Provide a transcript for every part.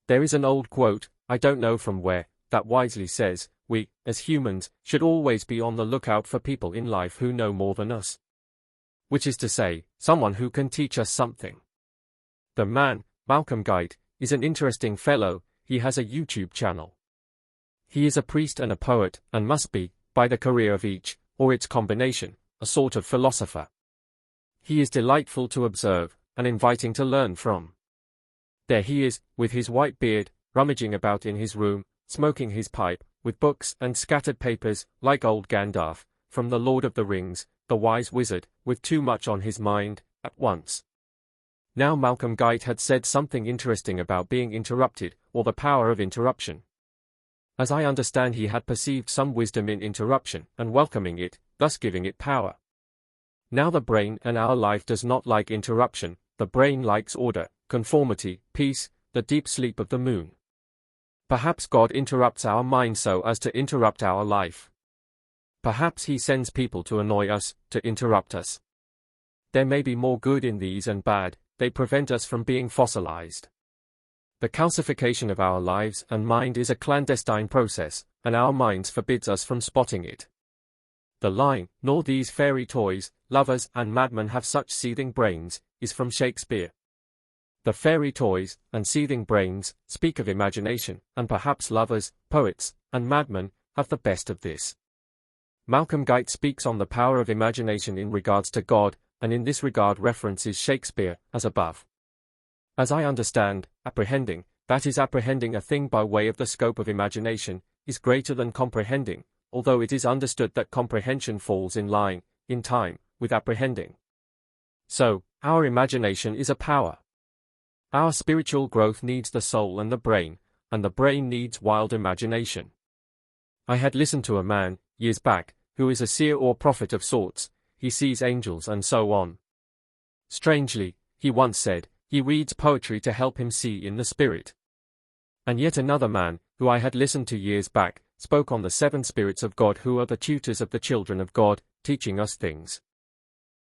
There is an old quote, I don't know from where, that wisely says, we, as humans, should always be on the lookout for people in life who know more than us. Which is to say, someone who can teach us something. The man, Malcolm Guite, is an interesting fellow. He has a YouTube channel. He is a priest and a poet, and must be, by the career of each, or its combination, a sort of philosopher. He is delightful to observe, and inviting to learn from. There he is, with his white beard, rummaging about in his room, smoking his pipe, with books and scattered papers, like old Gandalf, from the Lord of the Rings, the wise wizard, with too much on his mind, at once. Now Malcolm Guite had said something interesting about being interrupted, or the power of interruption. As I understand, he had perceived some wisdom in interruption, and welcoming it, thus giving it power. Now the brain and our life does not like interruption. The brain likes order, conformity, peace, the deep sleep of the moon. Perhaps God interrupts our mind so as to interrupt our life. Perhaps he sends people to annoy us, to interrupt us. There may be more good in these and bad. They prevent us from being fossilized. The calcification of our lives and mind is a clandestine process, and our minds forbids us from spotting it. The line, nor these fairy toys, lovers and madmen have such seething brains, is from Shakespeare. The fairy toys and seething brains speak of imagination, and perhaps lovers, poets, and madmen have the best of this. Malcolm Guite speaks on the power of imagination in regards to God, and in this regard references Shakespeare, as above. As I understand, apprehending, that is apprehending a thing by way of the scope of imagination, is greater than comprehending, although it is understood that comprehension falls in line, in time, with apprehending. So, our imagination is a power. Our spiritual growth needs the soul and the brain needs wild imagination. I had listened to a man, years back, who is a seer or prophet of sorts. He sees angels and so on. Strangely, he once said, he reads poetry to help him see in the spirit. And yet another man, who I had listened to years back, spoke on the 7 spirits of God who are the tutors of the children of God, teaching us things.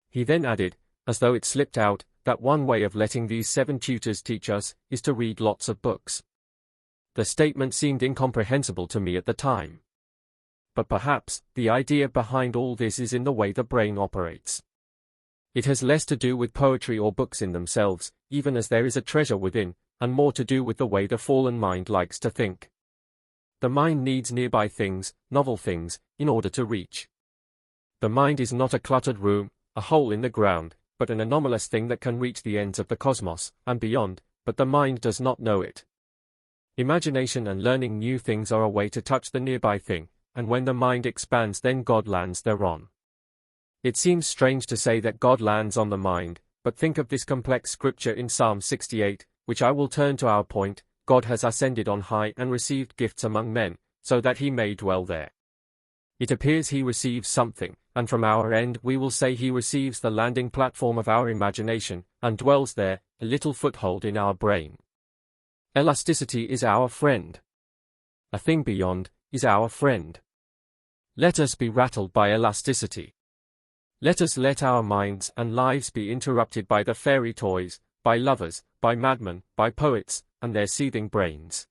He then added, as though it slipped out, that one way of letting these 7 tutors teach us, is to read lots of books. The statement seemed incomprehensible to me at the time. But perhaps, the idea behind all this is in the way the brain operates. It has less to do with poetry or books in themselves, even as there is a treasure within, and more to do with the way the fallen mind likes to think. The mind needs nearby things, novel things, in order to reach. The mind is not a cluttered room, a hole in the ground, but an anomalous thing that can reach the ends of the cosmos, and beyond, but the mind does not know it. Imagination and learning new things are a way to touch the nearby thing, and when the mind expands, then God lands thereon. It seems strange to say that God lands on the mind, but think of this complex scripture in Psalm 68, which I will turn to our point. God has ascended on high and received gifts among men, so that he may dwell there. It appears he receives something, and from our end we will say he receives the landing platform of our imagination, and dwells there, a little foothold in our brain. Elasticity is our friend. A thing beyond is our friend. Let us be rattled by elasticity. Let us let our minds and lives be interrupted by the fairy toys, by lovers, by madmen, by poets, and their seething brains.